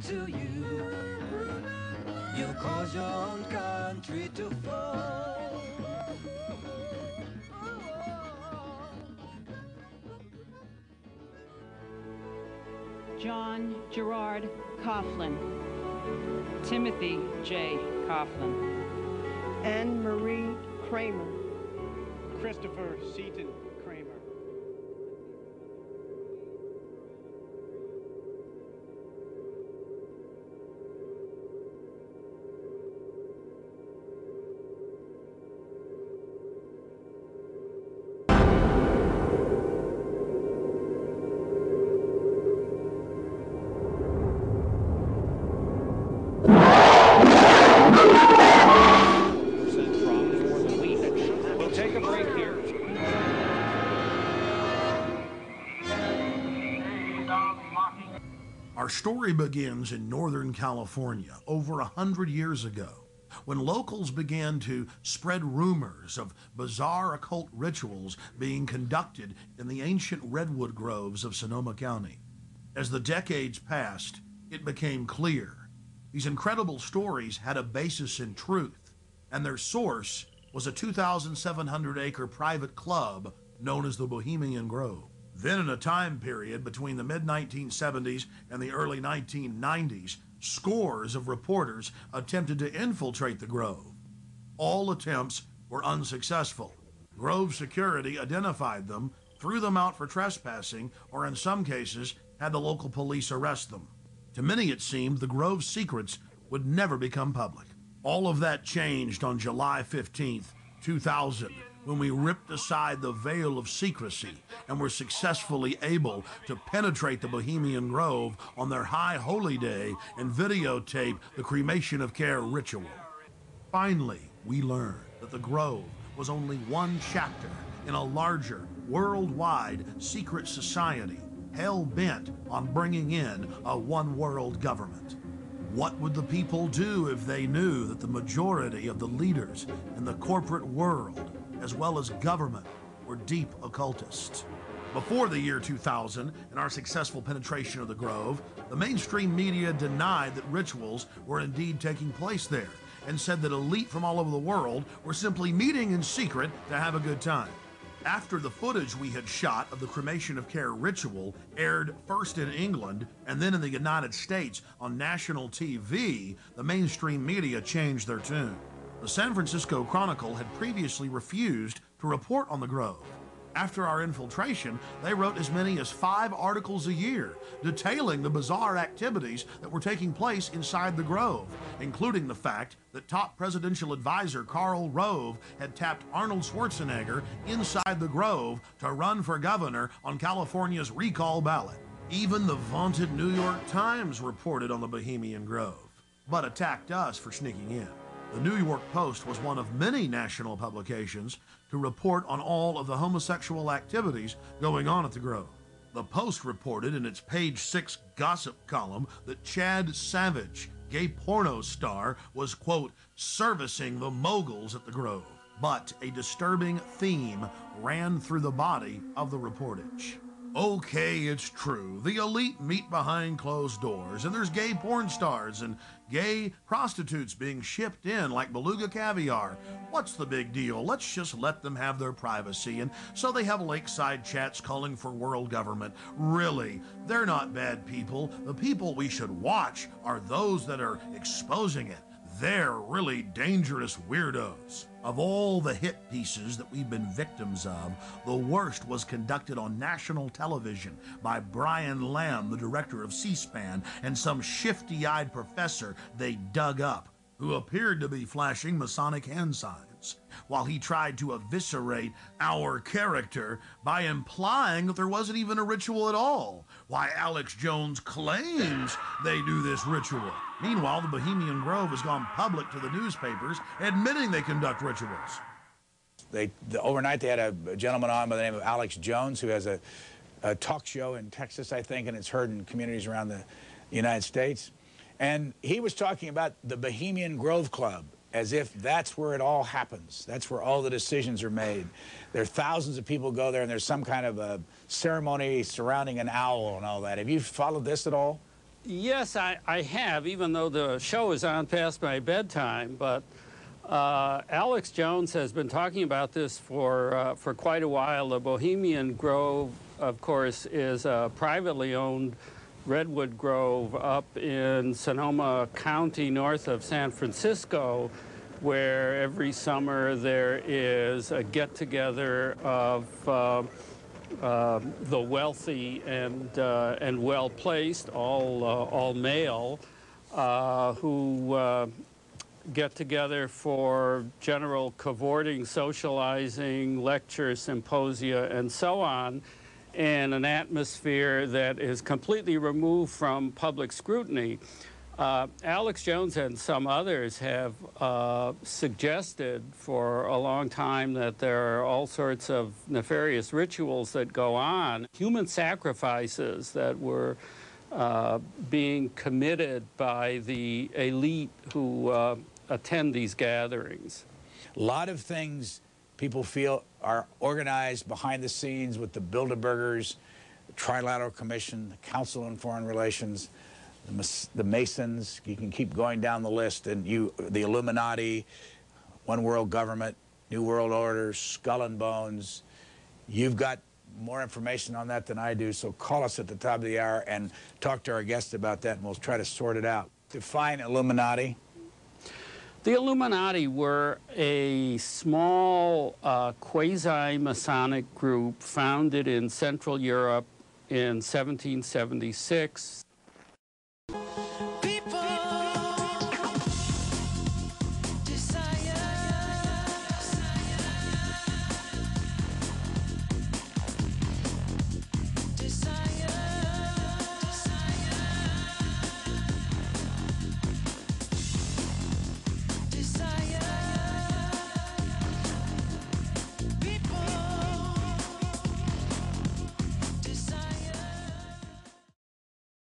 to you. You'll cause your own country to fall. John Gerard Coughlin. Timothy J. Coughlin. Anne Marie Kramer. Christopher Seaton Kramer. Our story begins in Northern California over 100 years ago, when locals began to spread rumors of bizarre occult rituals being conducted in the ancient redwood groves of Sonoma County. As the decades passed, it became clear these incredible stories had a basis in truth, and their source was a 2,700-acre private club known as the Bohemian Grove. Then, in a time period between the mid-1970s and the early 1990s, scores of reporters attempted to infiltrate the Grove. All attempts were unsuccessful. Grove security identified them, threw them out for trespassing, or in some cases, had the local police arrest them. To many, it seemed the Grove's secrets would never become public. All of that changed on July 15th, 2000. When we ripped aside the veil of secrecy and were successfully able to penetrate the Bohemian Grove on their high holy day and videotape the cremation of care ritual. Finally, we learned that the Grove was only one chapter in a larger, worldwide secret society hell-bent on bringing in a one-world government. What would the people do if they knew that the majority of the leaders in the corporate world, as well as government, were deep occultists? Before the year 2000 and our successful penetration of the Grove, the mainstream media denied that rituals were indeed taking place there and said that elite from all over the world were simply meeting in secret to have a good time. After the footage we had shot of the cremation of care ritual aired first in England and then in the United States on national TV, the mainstream media changed their tune. The San Francisco Chronicle had previously refused to report on the Grove. After our infiltration, they wrote as many as 5 articles a year detailing the bizarre activities that were taking place inside the Grove, including the fact that top presidential advisor Karl Rove had tapped Arnold Schwarzenegger inside the Grove to run for governor on California's recall ballot. Even the vaunted New York Times reported on the Bohemian Grove, but attacked us for sneaking in. The New York Post was one of many national publications to report on all of the homosexual activities going on at the Grove. The Post reported in its page 6 gossip column that Chad Savage, gay porno star, was, quote, servicing the moguls at the Grove. But a disturbing theme ran through the body of the reportage. Okay, it's true. The elite meet behind closed doors, and there's gay porn stars and gay prostitutes being shipped in like beluga caviar. What's the big deal? Let's just let them have their privacy. And so they have lakeside chats calling for world government. Really, they're not bad people. The people we should watch are those that are exposing it. They're really dangerous weirdos. Of all the hit pieces that we've been victims of, the worst was conducted on national television by Brian Lamb, the director of C-SPAN, and some shifty-eyed professor they dug up, who appeared to be flashing Masonic hand signs, while he tried to eviscerate our character by implying that there wasn't even a ritual at all. Why, Alex Jones claims they do this ritual. Meanwhile, the Bohemian Grove has gone public to the newspapers, admitting they conduct rituals. Overnight, they had a gentleman on by the name of Alex Jones, who has a talk show in Texas, I think, and it's heard in communities around the United States. And he was talking about the Bohemian Grove Club, as if that's where it all happens. That's where all the decisions are made. There are thousands of people go there, and there's some kind of a ceremony surrounding an owl and all that. Have you followed this at all? Yes, I have, even though the show is on past my bedtime. But Alex Jones has been talking about this for quite a while. The Bohemian Grove, of course, is a privately owned redwood grove up in Sonoma County, north of San Francisco, where every summer there is a get-together of the wealthy and well-placed, all male, who get together for general cavorting, socializing, lectures, symposia, and so on, in an atmosphere that is completely removed from public scrutiny. Alex Jones and some others have suggested for a long time that there are all sorts of nefarious rituals that go on, human sacrifices that were being committed by the elite who attend these gatherings. A lot of things people feel are organized behind the scenes with the Bilderbergers, the Trilateral Commission, the Council on Foreign Relations, the Masons. You can keep going down the list, and the Illuminati, One World Government, New World Order, Skull and Bones. You've got more information on that than I do, so call us at the top of the hour and talk to our guests about that, and we'll try to sort it out. Define Illuminati. The Illuminati were a small quasi-Masonic group founded in Central Europe in 1776.